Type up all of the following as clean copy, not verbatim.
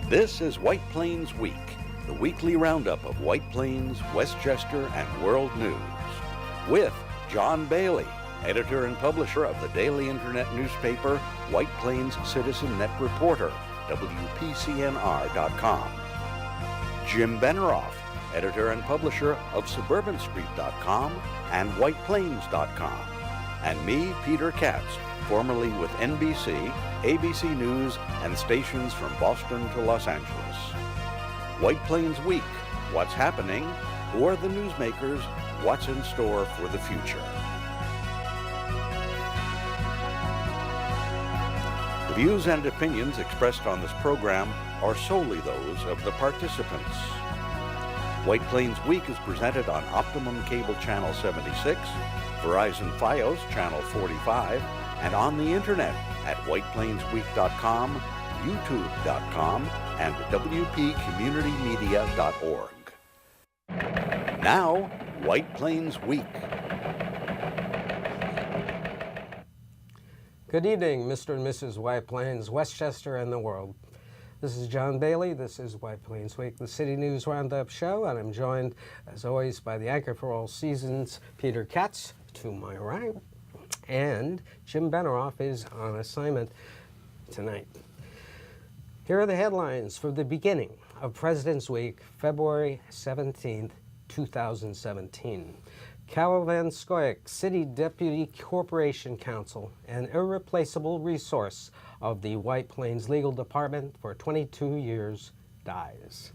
This is White Plains Week, the weekly roundup of White Plains, Westchester, and world news. With John Bailey, editor and publisher of the daily internet newspaper White Plains Citizen Net Reporter, WPCNR.com. Jim Benneroff, editor and publisher of SuburbanStreet.com and WhitePlains.com. And me, Peter Katz, formerly with NBC, ABC News, and stations from Boston to Los Angeles. White Plains Week, what's happening, who are the newsmakers, what's in store for the future. The views and opinions expressed on this program are solely those of the participants. White Plains Week is presented on Optimum Cable Channel 76, Verizon Fios Channel 45, and on the internet at whiteplainsweek.com, youtube.com, and wpcommunitymedia.org. Now, White Plains Week. Good evening, Mr. and Mrs. White Plains, Westchester, and the world. This is John Bailey. This is White Plains Week, the City News Roundup show, and I'm joined, as always, by the anchor for all seasons, Peter Katz, to my right, and Jim Benneroff is on assignment tonight. Here are the headlines for the beginning of President's Week, February 17th, 2017. Carol Van Scoyoc, City Deputy Corporation Counsel, an irreplaceable resource of the White Plains Legal Department for 22 years, dies.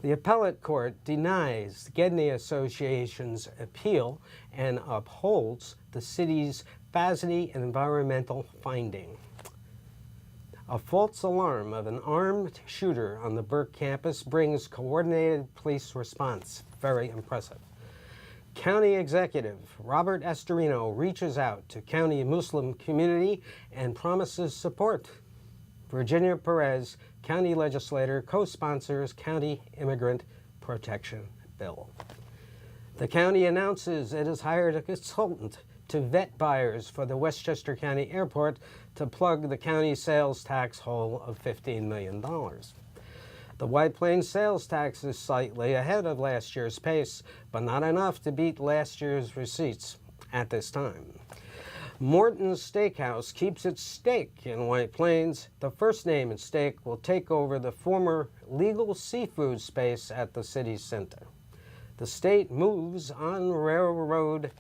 The appellate court denies the Gedney Association's appeal and upholds the city's FASNY environmental finding. A false alarm of an armed shooter on the Burke campus brings coordinated police response. Very impressive. County Executive Robert Astorino reaches out to county Muslim community and promises support. Virginia Perez, county legislator, co-sponsors county immigrant protection bill. The county announces it has hired a consultant to vet buyers for the Westchester County Airport to plug the county sales tax hole of $15 million. The White Plains sales tax is slightly ahead of last year's pace, but not enough to beat last year's receipts at this time. Morton's Steakhouse keeps its steak in White Plains. The First Name and Steak will take over the former legal seafood space at the city center. The state moves on railroad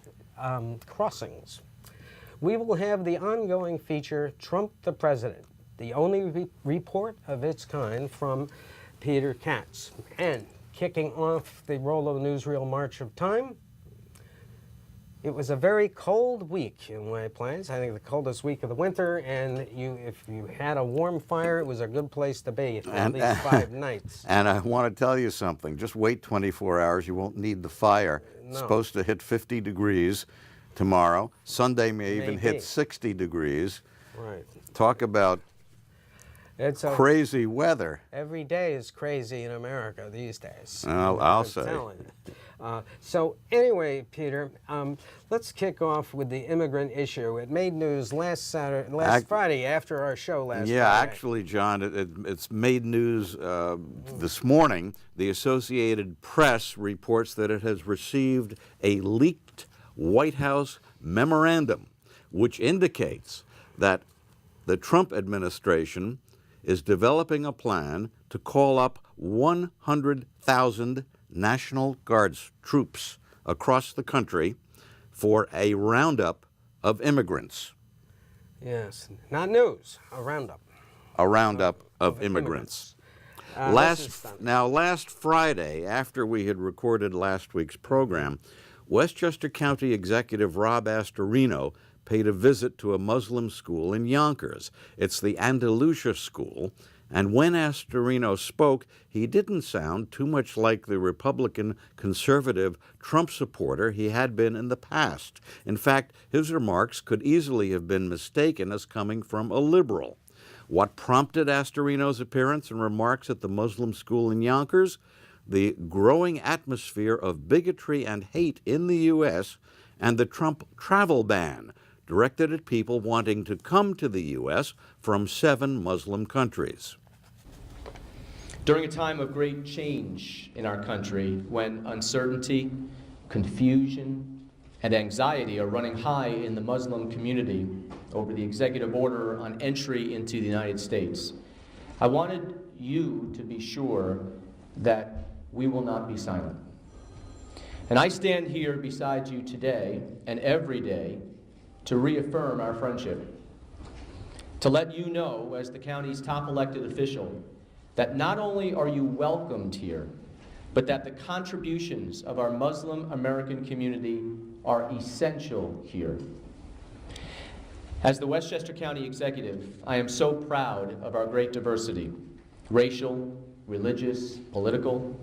crossings. We will have the ongoing feature, Trump the President, the only report of its kind from Peter Katz. And kicking off the Rollo Newsreel March of Time, it was a very cold week in White Plains. I think the coldest week of the winter, and if you had a warm fire, it was a good place to be for at least 5 nights. And I want to tell you something. Just wait 24 hours. You won't need the fire. No. It's supposed to hit 50 degrees tomorrow. Sunday may even hit 60 degrees. Right. Talk about crazy weather. Every day is crazy in America these days. I'll say. Telling you. So anyway, Peter, let's kick off with the immigrant issue. It made news last Friday after our show last Friday. Actually, John, it's made news this morning. The Associated Press reports that it has received a leaked White House memorandum, which indicates that the Trump administration is developing a plan to call up 100,000 National Guards troops across the country for a roundup of immigrants. Yes, not news, a roundup. A roundup of immigrants. Last Friday, after we had recorded last week's program, Westchester County Executive Rob Astorino paid a visit to a Muslim school in Yonkers. It's the Andalusia School, and when Astorino spoke, he didn't sound too much like the Republican conservative Trump supporter he had been in the past. In fact, his remarks could easily have been mistaken as coming from a liberal. What prompted Astorino's appearance and remarks at the Muslim school in Yonkers? The growing atmosphere of bigotry and hate in the U.S. and the Trump travel ban, directed at people wanting to come to the U.S. from 7 Muslim countries. During a time of great change in our country, when uncertainty, confusion, and anxiety are running high in the Muslim community over the executive order on entry into the United States, I wanted you to be sure that we will not be silent. And I stand here beside you today and every day to reaffirm our friendship, to let you know, as the county's top elected official, that not only are you welcomed here, but that the contributions of our Muslim American community are essential here. As the Westchester County Executive, I am so proud of our great diversity, racial, religious, political.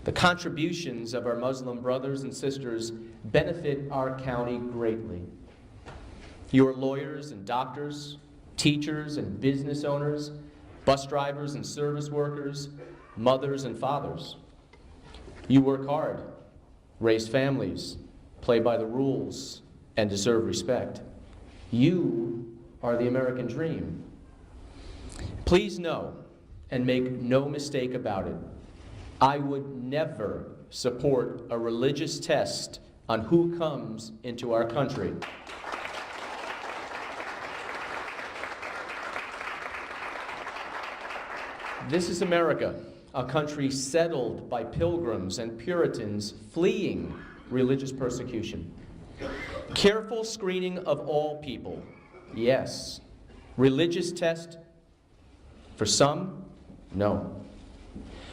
The contributions of our Muslim brothers and sisters benefit our county greatly. You are lawyers and doctors, teachers and business owners, bus drivers and service workers, mothers and fathers. You work hard, raise families, play by the rules, and deserve respect. You are the American dream. Please know, and make no mistake about it, I would never support a religious test on who comes into our country. This is America, a country settled by pilgrims and Puritans fleeing religious persecution. Careful screening of all people, yes. Religious test for some, no.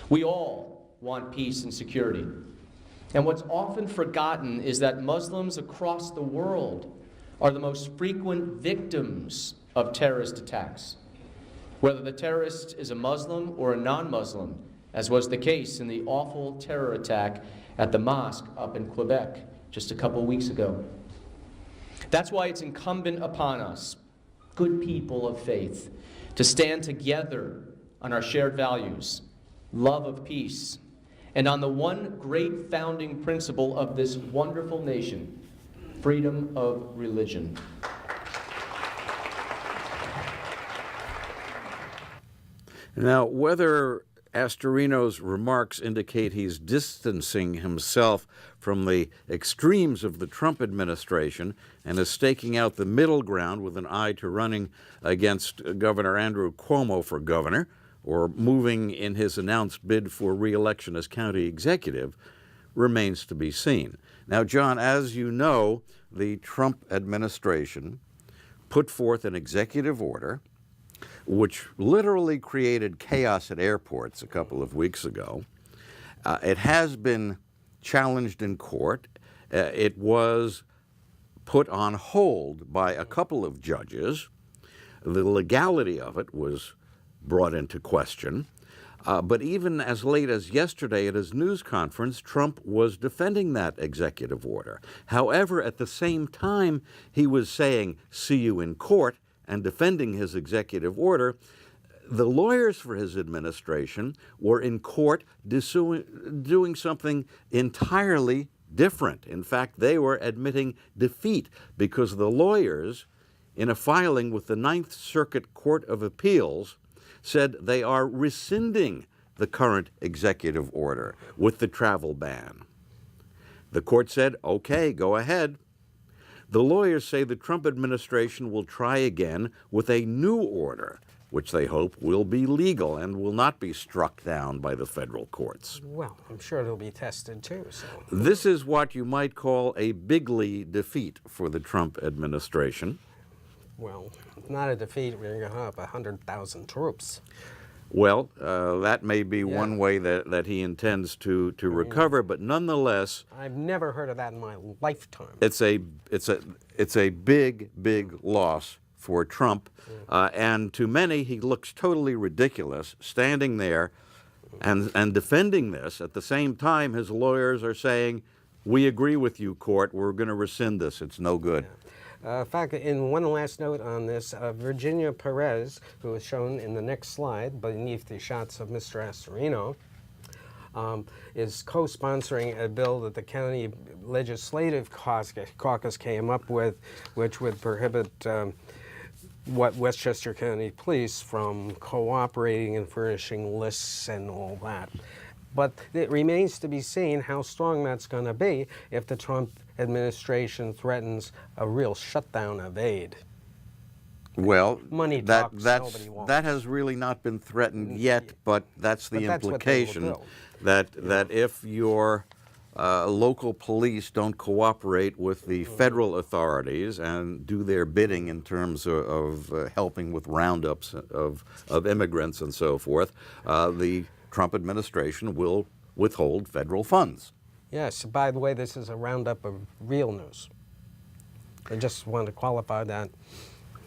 We all want peace and security. And what's often forgotten is that Muslims across the world are the most frequent victims of terrorist attacks. Whether the terrorist is a Muslim or a non-Muslim, as was the case in the awful terror attack at the mosque up in Quebec just a couple weeks ago. That's why it's incumbent upon us, good people of faith, to stand together on our shared values, love of peace, and on the one great founding principle of this wonderful nation, freedom of religion. Now, whether Astorino's remarks indicate he's distancing himself from the extremes of the Trump administration and is staking out the middle ground with an eye to running against Governor Andrew Cuomo for governor, or moving in his announced bid for re-election as county executive, remains to be seen. Now, John, as you know, the Trump administration put forth an executive order which literally created chaos at airports a couple of weeks ago. It has been challenged in court. It was put on hold by a couple of judges. The legality of it was brought into question. But even as late as yesterday at his news conference, Trump was defending that executive order. However, at the same time, he was saying, "See you in court," and defending his executive order. The lawyers for his administration were in court doing something entirely different. In fact, they were admitting defeat because the lawyers, in a filing with the Ninth Circuit Court of Appeals, said they are rescinding the current executive order with the travel ban. The court said, okay, go ahead. The lawyers say the Trump administration will try again with a new order, which they hope will be legal and will not be struck down by the federal courts. Well, I'm sure it'll be tested too. So. This is what you might call a bigly defeat for the Trump administration. Well, not a defeat. We're going to have 100,000 troops. Well, that may be one way that he intends to recover, but nonetheless, I've never heard of that in my lifetime. It's a big loss for Trump, and to many he looks totally ridiculous standing there and defending this. At the same time, his lawyers are saying, "We agree with you, court. We're going to rescind this. It's no good." Yeah. In fact, in one last note on this, Virginia Perez, who is shown in the next slide beneath the shots of Mr. Astorino, is co-sponsoring a bill that the county legislative caucus came up with, which would prohibit what Westchester County Police from cooperating and furnishing lists and all that. But it remains to be seen how strong that's going to be if the Trump administration threatens a real shutdown of aid. Well, Money talks, nobody wants. that has really not been threatened yet, but that's the But that's what they will implication do. that if your local police don't cooperate with the federal authorities and do their bidding in terms of helping with roundups of immigrants and so forth, the Trump administration will withhold federal funds. Yes, by the way, this is a roundup of real news. I just want to qualify that.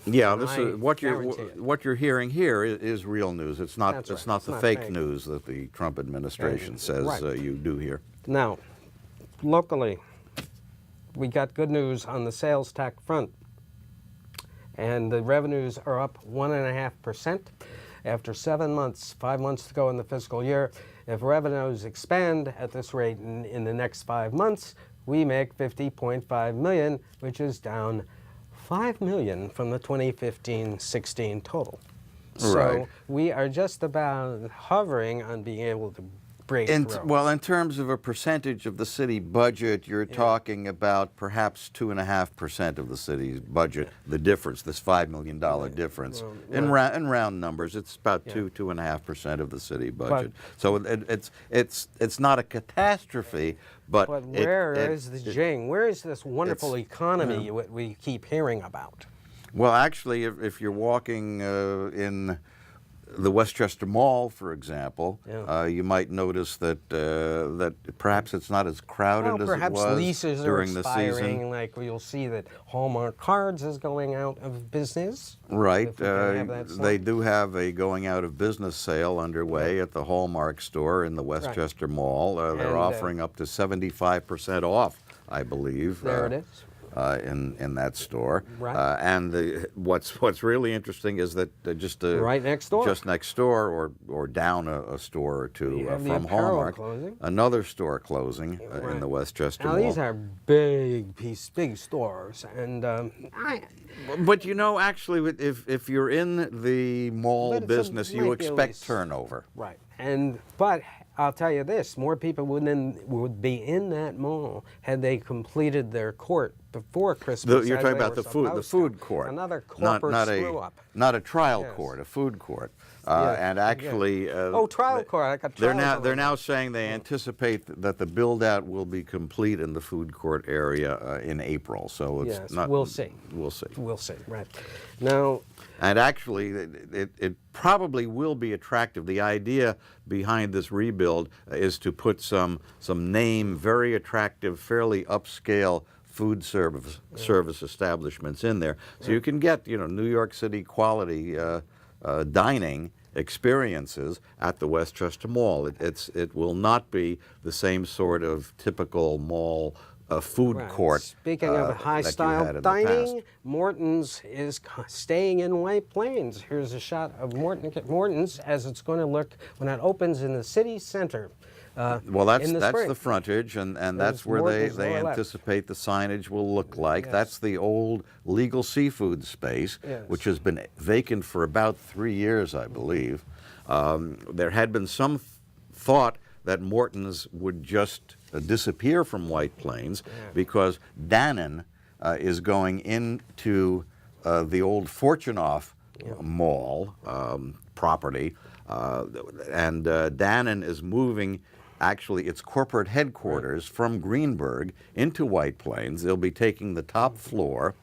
Yeah, this I is what guarantee it. you're hearing here is real news. It's not That's it's right. not It's the not fake fake. news that the Trump administration says Right. you do here. Now, locally, we got good news on the sales tax front, and the revenues are up 1.5% after 7 months, 5 months to go in the fiscal year. If revenues expand at this rate in the next 5 months, we make $50.5 million, which is down $5 million from the 2015-16 total. So Right. we are just about hovering on being able to break through. Well, in terms of a percentage of the city budget, you're talking about perhaps 2.5% of the city's budget. The difference, this $5 million difference, in round numbers, it's about 2.5% of the city budget. So it's not a catastrophe, but where is the jing? Where is this wonderful economy we keep hearing about? Well, actually, if you're walking in the Westchester Mall, for example, you might notice that that perhaps it's not as crowded as it perhaps was leases during are the expiring, season. like you'll see that Hallmark Cards is going out of business. Right. If we can have that They slide. do have a going out of business sale underway at the Hallmark store in the Westchester Mall. They're And, offering up to 75% off, I believe. There it is. In that store, Right. And what's really interesting is that just Right next door. just next door, or down a store or two have the from apparel Hallmark, closing. another store closing in Right. the Westchester Now Mall. these are big stores, and But you know, actually, if you're in the mall But it's a- business, you might be a expect lease. turnover. right. But I'll tell you this: more people would be in that mall had they completed their court before Christmas. You're as talking they about were the supposed food to. court, Another corporate not screw up. not a trial Yes. court, a food court. Yeah, And actually, trial court. I got They're trials now on that. saying they anticipate that the build out will be complete in the food court area in April. So it's Yes, not. we'll see. We'll see. We'll see. Right. Now, And actually, it probably will be attractive. The idea behind this rebuild is to put some name, very attractive, fairly upscale food service establishments in there, so you can get New York City quality dining experiences at the Westchester Mall. It will not be the same sort of typical mall food right. court. Speaking of that you had high-style in the dining, past. Morton's is staying in White Plains. Here's a shot of Morton's as it's going to look when it opens in the city center. Well, that's in the spring. the frontage, and that's There's where Morton's they lower left. anticipate the signage will look like. Yes. That's the old legal seafood space, Yes. which has been vacant for about 3 years, I believe. There had been some thought that Morton's would just disappear from White Plains because Dannon is going into the old Fortunoff Mall property, and Dannon is moving actually its corporate headquarters from Greenburgh into White Plains. They'll be taking the top floor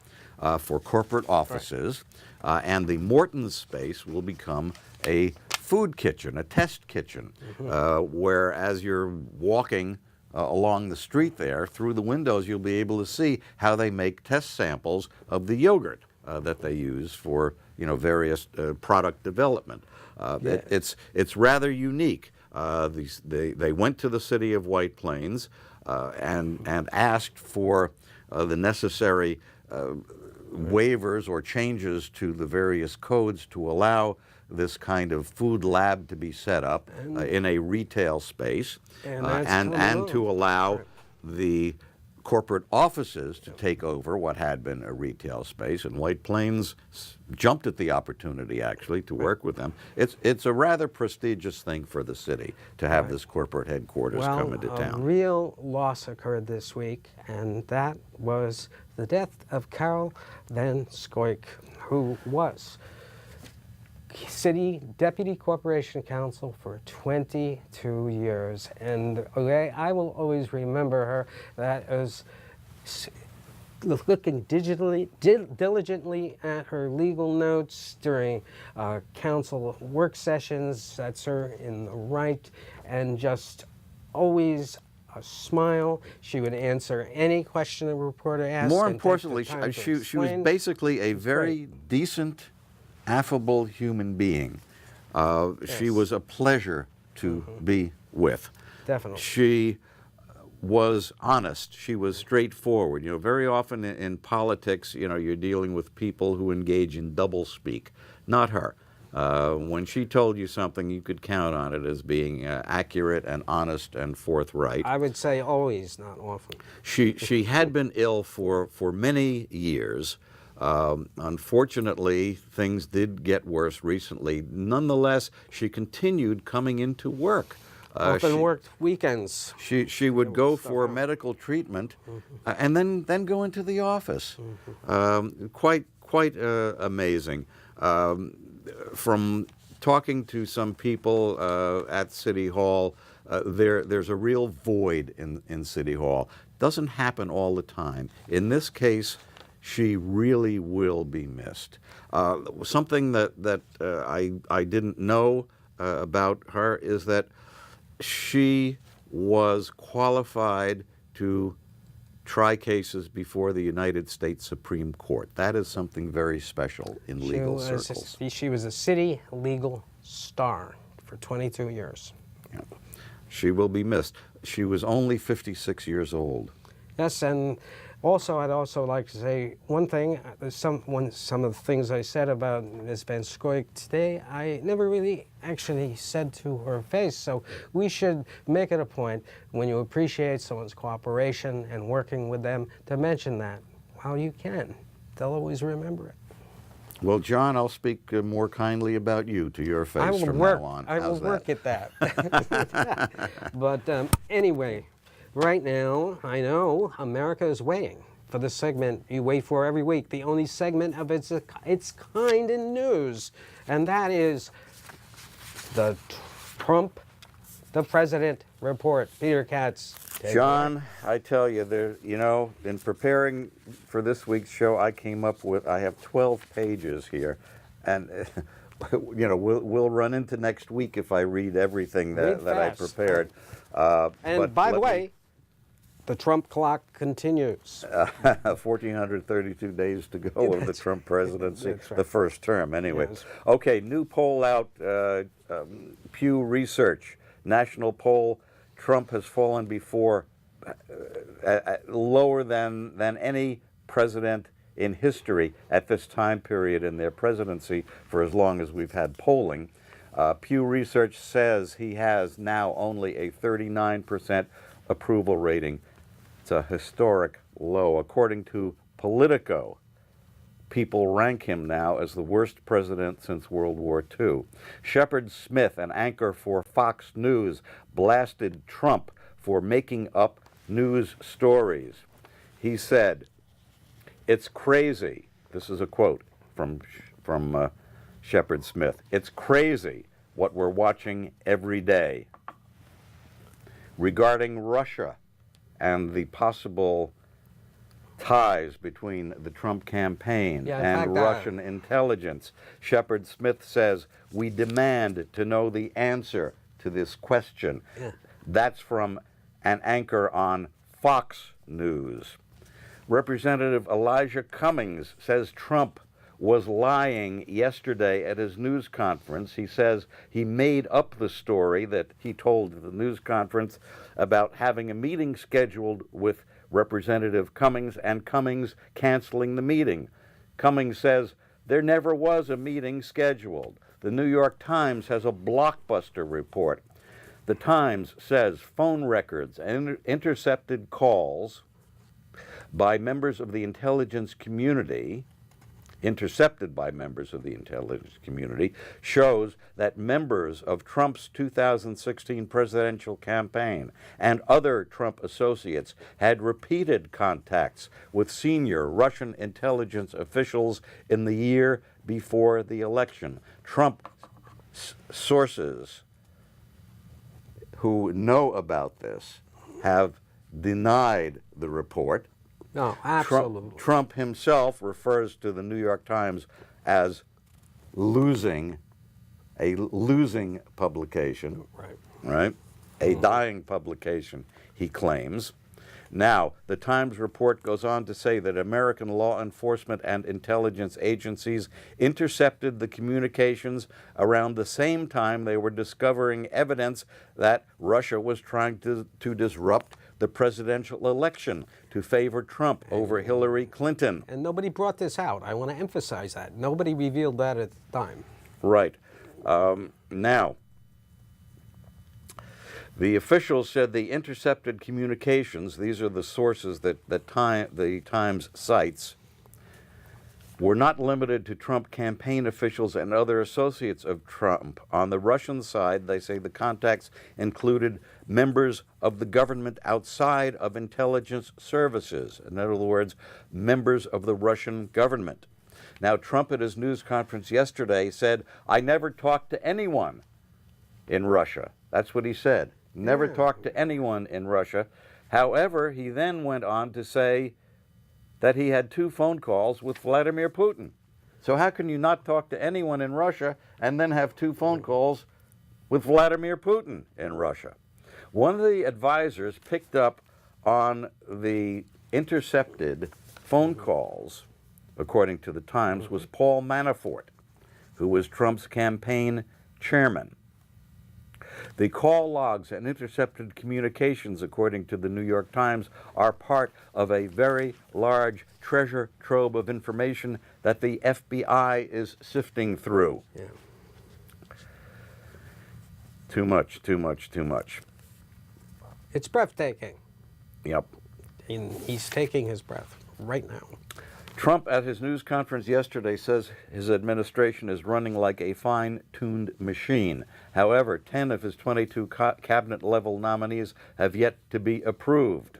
for corporate offices, and the Morton's space will become a food kitchen, a test kitchen, where as you're walking along the street there, through the windows, you'll be able to see how they make test samples of the yogurt that they use for various product development. It's rather unique. They went to the city of White Plains and asked for the necessary waivers or changes to the various codes to allow this kind of food lab to be set up in a retail space And that's and coming to allow the corporate offices to take over what had been a retail space, and White Plains jumped at the opportunity, actually, to work with them. It's a rather prestigious thing for the city to have this corporate headquarters come into A town. real loss occurred this week, and that was the death of Carol Van Scoyoc, who was City Deputy Corporation Counsel for 22 years. And I will always remember her that as looking diligently at her legal notes during council work sessions. That's her in the right, and just always a smile. She would answer any question a reporter asked. More and take the importantly, time to she was explain. basically a very decent, affable human being. She was a pleasure to be with. Definitely. She was honest. She was straightforward. You know, very often in politics, you know, you're dealing with people who engage in doublespeak. Not her. When she told you something, you could count on it as being accurate and honest and forthright. I would say always, not often. She had been ill for many years. Unfortunately, things did get worse recently. Nonetheless, she continued coming into work. Often worked weekends. She would go for medical treatment and then go into the office. Quite amazing. From talking to some people at City Hall, there's a real void in City Hall. Doesn't happen all the time. In this case, she really will be missed. Something that I didn't know about her is that she was qualified to try cases before the United States Supreme Court. That is something very special in legal circles. She was a city legal star for 22 years. Yeah. She will be missed. She was only 56 years old. Yes, and also I'd also like to say one thing. Some of the things I said about Ms. Van Scoyoc today, I never really actually said to her face. So we should make it a point when you appreciate someone's cooperation and working with them to mention that while you can. They'll always remember it. Well, John, I'll speak more kindly about you to your face from now on. I will work at that. But anyway, right now, I know America is waiting for the segment you wait for every week, the only segment of its kind in news, and that is the Trump, the President Report. Peter Katz. John, I tell you, in preparing for this week's show, I have 12 pages here, and we'll run into next week if I read everything that I prepared. And by the way, the Trump clock continues. 1,432 days to go of the Trump presidency, That's right. the first term, anyway. Yes. Okay, new poll out, Pew Research, national poll. Trump has fallen before lower than any president in history at this time period in their presidency for as long as we've had polling. Pew Research says he has now only a 39% approval rating. It's a historic low. According to Politico, people rank him now as the worst president since World War II. Shepard Smith, an anchor for Fox News, blasted Trump for making up news stories. He said, "It's crazy." This is a quote from Shepard Smith. "It's crazy what we're watching every day." Regarding Russia and the possible ties between the Trump campaign and Russian intelligence, Shepard Smith says, "We demand to know the answer to this question." Yeah. That's from an anchor on Fox News. Representative Elijah Cummings says Trump was lying yesterday at his news conference. He says he made up the story that he told at the news conference about having a meeting scheduled with Representative Cummings and Cummings canceling the meeting. Cummings says there never was a meeting scheduled. The New York Times has a blockbuster report. The Times says phone records and intercepted calls by members of the intelligence community, intercepted by members of the intelligence community, shows that members of Trump's 2016 presidential campaign and other Trump associates had repeated contacts with senior Russian intelligence officials in the year before the election. Trump sources who know about this have denied the report. No, absolutely. Trump himself refers to the New York Times as a losing publication, right? A dying publication, he claims. Now, the Times report goes on to say that American law enforcement and intelligence agencies intercepted the communications around the same time they were discovering evidence that Russia was trying to disrupt the presidential election to favor Trump over Hillary Clinton. And nobody brought this out. I want to emphasize that. Nobody revealed that at the time. Right. Now, the officials said the intercepted communications, these are the sources that the Times cites, were not limited to Trump campaign officials and other associates of Trump. On the Russian side, they say the contacts included members of the government outside of intelligence services. In other words, members of the Russian government. Now, Trump at his news conference yesterday said, "I never talked to anyone in Russia." That's what he said. Never talked to anyone in Russia. However, he then went on to say that he had 2 phone calls with Vladimir Putin. So how can you not talk to anyone in Russia and then have 2 phone calls with Vladimir Putin in Russia? One of the advisors picked up on the intercepted phone calls, according to the Times, was Paul Manafort, who was Trump's campaign chairman. The call logs and intercepted communications, according to the New York Times, are part of a very large treasure trove of information that the FBI is sifting through. Yeah. Too much, too much, too much. It's breathtaking. Yep. And he's taking his breath right now. Trump at his news conference yesterday says his administration is running like a fine-tuned machine. However, 10 of his 22 cabinet-level nominees have yet to be approved.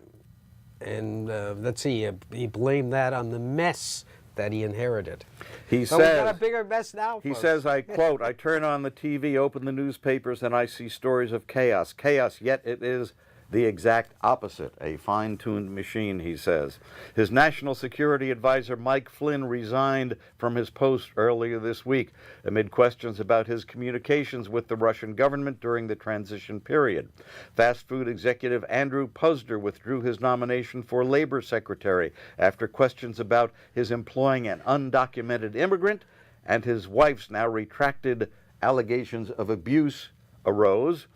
And let's see, he blamed that on the mess that he inherited. He So says, we got a bigger mess now, he folks. says, I quote, "I turn on the TV, open the newspapers, and I see stories of chaos. Chaos, yet it is the exact opposite, a fine-tuned machine," he says. His national security advisor, Mike Flynn, resigned from his post earlier this week amid questions about his communications with the Russian government during the transition period. Fast food executive Andrew Puzder withdrew his nomination for labor secretary after questions about his employing an undocumented immigrant, and his wife's now retracted allegations of abuse arose.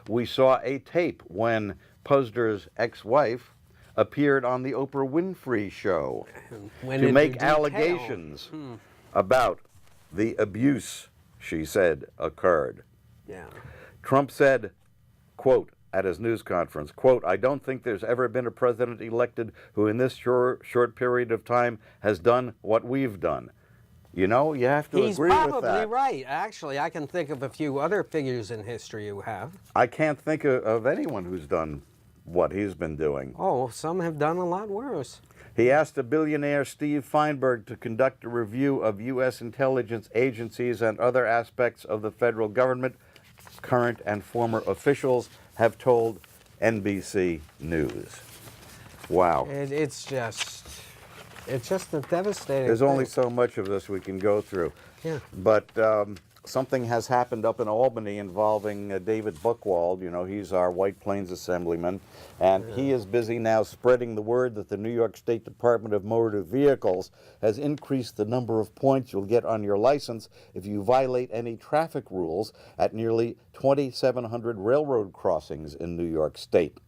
We saw a tape when Puzder's ex-wife appeared on the Oprah Winfrey Show to make allegations about the abuse she said occurred. Yeah. Trump said, quote, at his news conference, quote, "I don't think there's ever been a president elected who in this short period of time has done what we've done." You know, you have to agree with that. He's probably right. Actually, I can think of a few other figures in history who have. I can't think of anyone who's done what he's been doing. Oh, some have done a lot worse. He asked a billionaire Steve Feinberg to conduct a review of U.S. intelligence agencies and other aspects of the federal government. Current and former officials have told NBC News. Wow. It's just a devastating There's thing. only so much of this we can go through. Yeah. But something has happened up in Albany involving David Buchwald. You know, he's our White Plains Assemblyman. And he is busy now spreading the word that the New York State Department of Motor Vehicles has increased the number of points you'll get on your license if you violate any traffic rules at nearly 2,700 railroad crossings in New York State.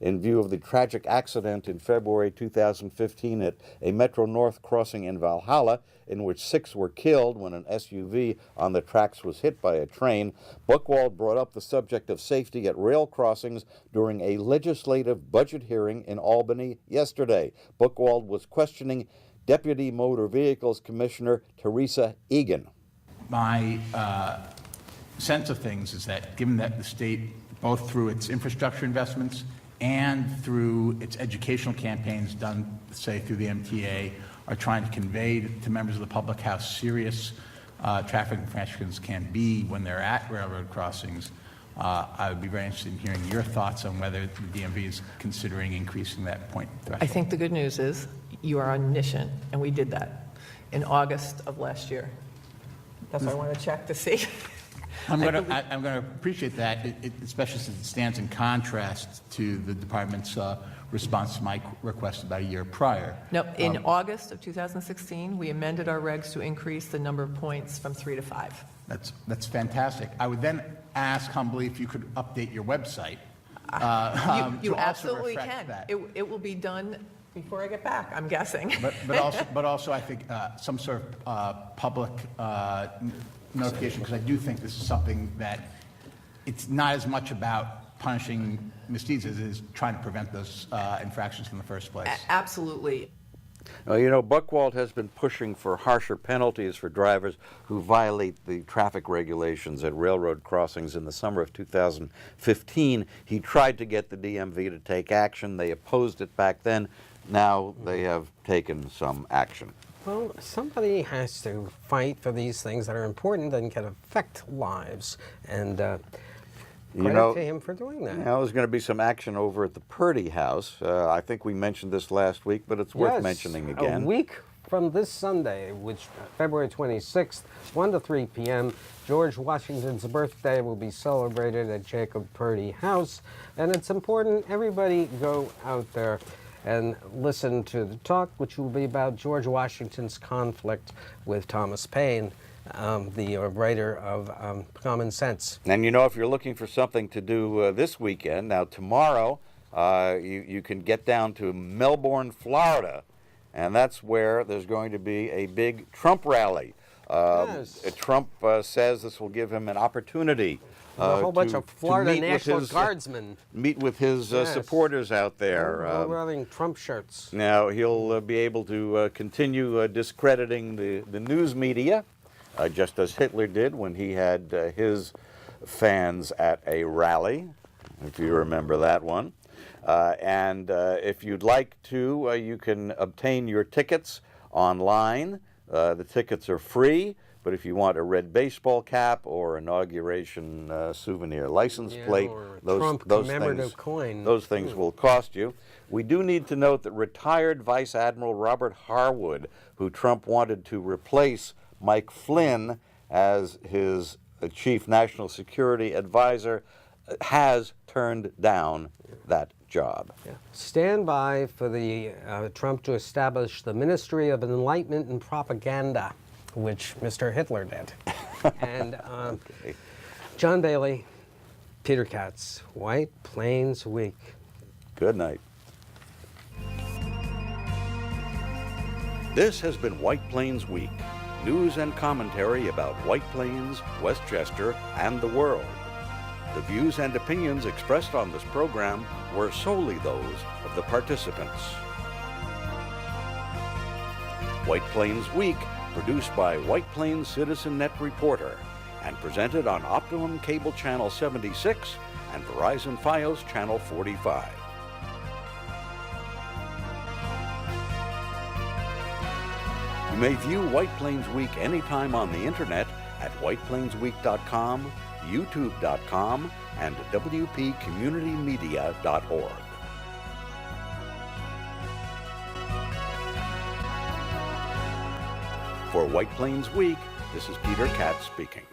in view of the tragic accident in February 2015 at a Metro North crossing in Valhalla, in which 6 were killed when an SUV on the tracks was hit by a train. Buchwald brought up the subject of safety at rail crossings during a legislative budget hearing in Albany yesterday. Buchwald was questioning Deputy Motor Vehicles Commissioner Teresa Egan. My sense of things is that given that the state, both through its infrastructure investments and through its educational campaigns done, say, through the MTA, are trying to convey to members of the public how serious traffic infractions can be when they're at railroad crossings, I would be very interested in hearing your thoughts on whether the DMV is considering increasing that point threshold. I think the good news is you are omniscient, and we did that in August of last year. That's what I want to check to see. I'm going to appreciate that, especially since it stands in contrast to the department's response to my request about a year prior. No, in August of 2016, we amended our regs to increase the number of points from 3 to 5. That's fantastic. I would then ask humbly if you could update your website. You to absolutely also reflect can. that. It will be done before I get back, I'm guessing. But also I think some sort of public notification, because I do think this is something that it's not as much about punishing misdeeds as it is trying to prevent those infractions in the first place. Absolutely. Well, you know, Buchwald has been pushing for harsher penalties for drivers who violate the traffic regulations at railroad crossings. In the summer of 2015, he tried to get the DMV to take action. They opposed it back then. Now they have taken some action. Well, somebody has to fight for these things that are important and can affect lives. And credit to him for doing that. Now, there's going to be some action over at the Purdy House. I think we mentioned this last week, but it's worth mentioning again. A week from this Sunday, which February 26th, 1 to 3 p.m., George Washington's birthday will be celebrated at Jacob Purdy House. And it's important everybody go out there and listen to the talk, which will be about George Washington's conflict with Thomas Paine, the writer of Common Sense. And you know, if you're looking for something to do this weekend, now tomorrow you can get down to Melbourne, Florida, and that's where there's going to be a big Trump rally. Trump says this will give him an opportunity a whole bunch of Florida National Guardsmen. Meet with his supporters out there. All wearing Trump shirts. Now, he'll be able to continue discrediting the news media, just as Hitler did when he had his fans at a rally, if you remember that one. And if you'd like to, you can obtain your tickets online. The tickets are free. But if you want a red baseball cap or inauguration souvenir license plate, those things will cost you. We do need to note that retired Vice Admiral Robert Harwood, who Trump wanted to replace Mike Flynn as his chief national security advisor, has turned down that job. Yeah. Stand by for the Trump to establish the Ministry of Enlightenment and Propaganda, which Mr. Hitler did. And John Bailey, Peter Katz, White Plains Week. Good night. This has been White Plains Week, news and commentary about White Plains, Westchester, and the world. The views and opinions expressed on this program were solely those of the participants. White Plains Week, produced by White Plains Citizen Net Reporter and presented on Optimum Cable Channel 76 and Verizon Fios Channel 45. You may view White Plains Week anytime on the internet at whiteplainsweek.com, youtube.com, and wpcommunitymedia.org. For White Plains Week, this is Peter Katz speaking.